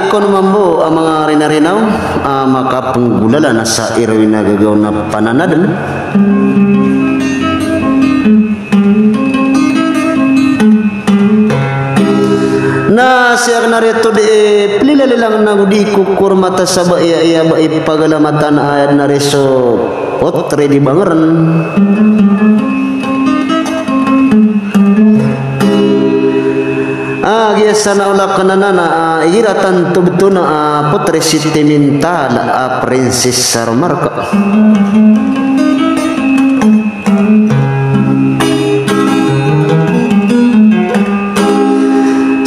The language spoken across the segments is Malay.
ikon mambo mga rinarinaw maka penggulala na sa irwin na gagaw na pananadan na siya narito di plilalilang nagudi kukur mata sa iya ba ipagalamatan ayat nariso potre di bangaran sana ulah kanana iratan tubtuna putri sentimental princess Sarmarka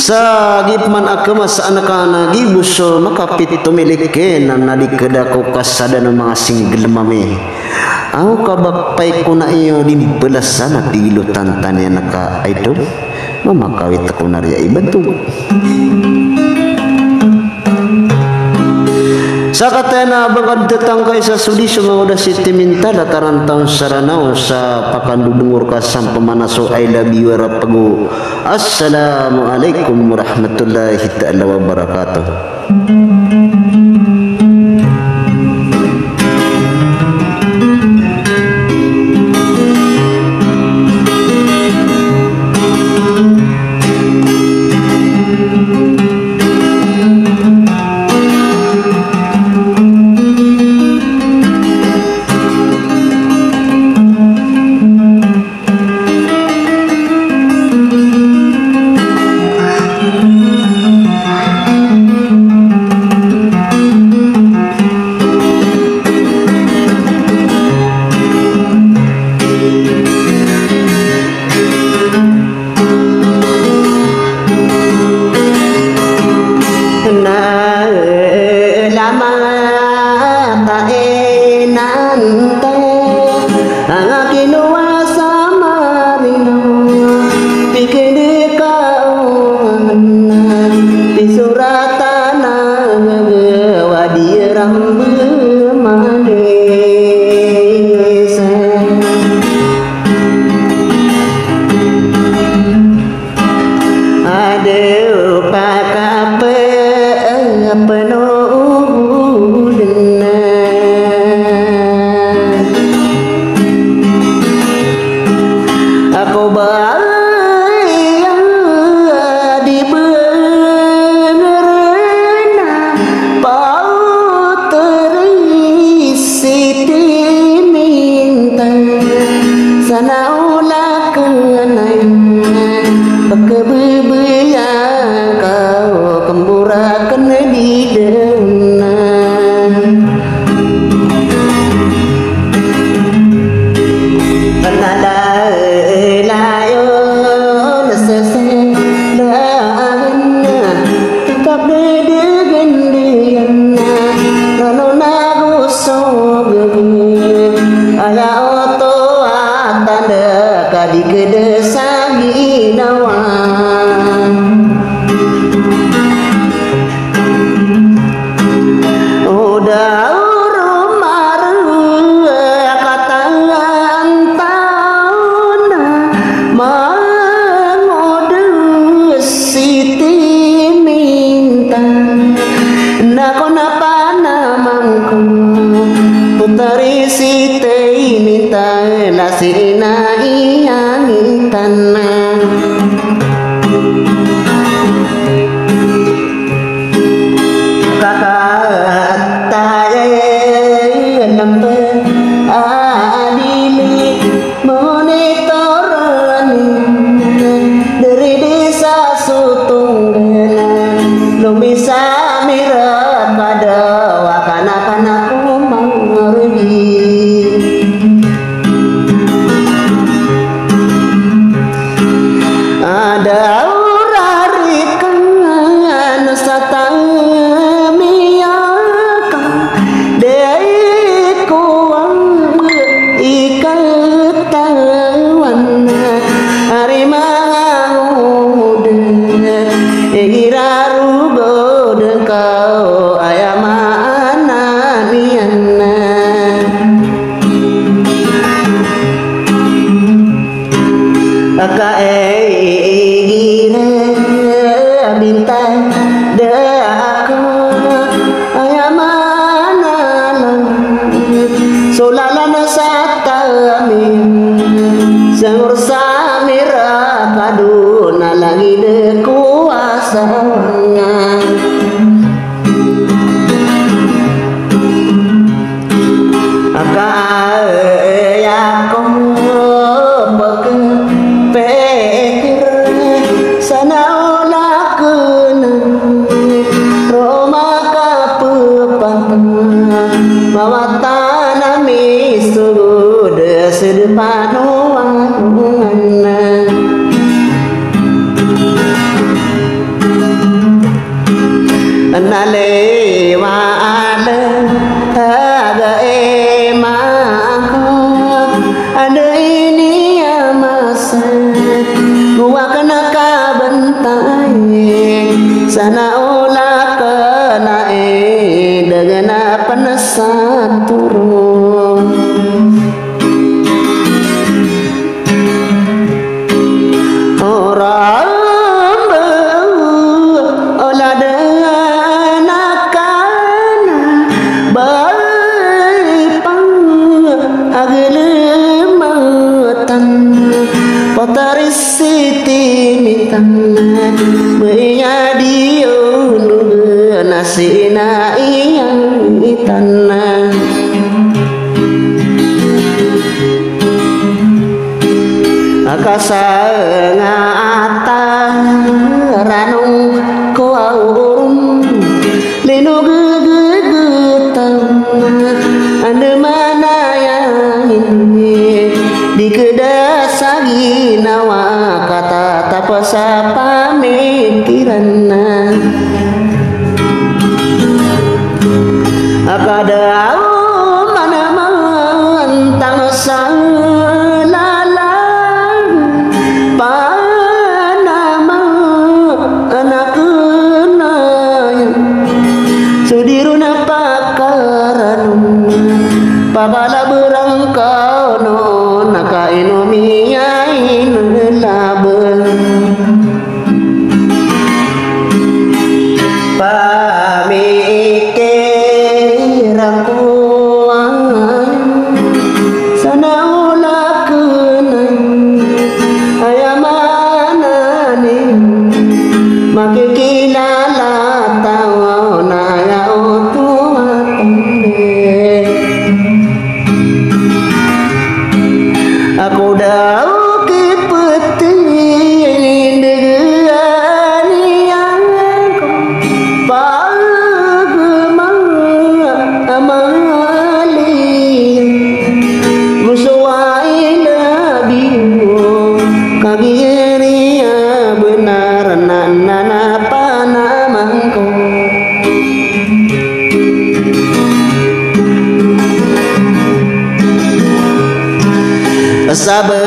sa gipman akamas anak-anak gibuso makapit tumilikin na nadikadako kasada ng mga single mami ako kabakpay ko na iyo di belasan at dilutan tanya naka idol mamakawit ako na rin ibantu sa katena bagad datang kay sa sudisyo nga udah sentimental ataran taon saranaw sa pakandudungur ka sa pamanaso I love you rapago assalamualaikum warahmatullahi ta'ala wabarakatuh. kuasa kaya kong pagpekir sana ulakun Roma kapupan mawatan misud sedepanuan nalewa ale aga ada ini masa gua kena kabentai sana olah kena dengan penesan turun orang olah dengan akan berpang aglemetan potaris siti mitangan menjadi unu nasina yang tanah akasa ngata ranung kuaurun linu gegegetan anda mana yang ini di kedasagi nawa kata tapasa pamikiran akadau mana mantang salalang panama anak kenayang sudiruna pakaran pagala berangkau no nakainomia inulabel pamikir aku sana ulakeun ayamana nih makikilala tawa naya utuatande aku dau kipeti negerian pagemang amali musuai nabiu kagiria benar nana panamangko sabar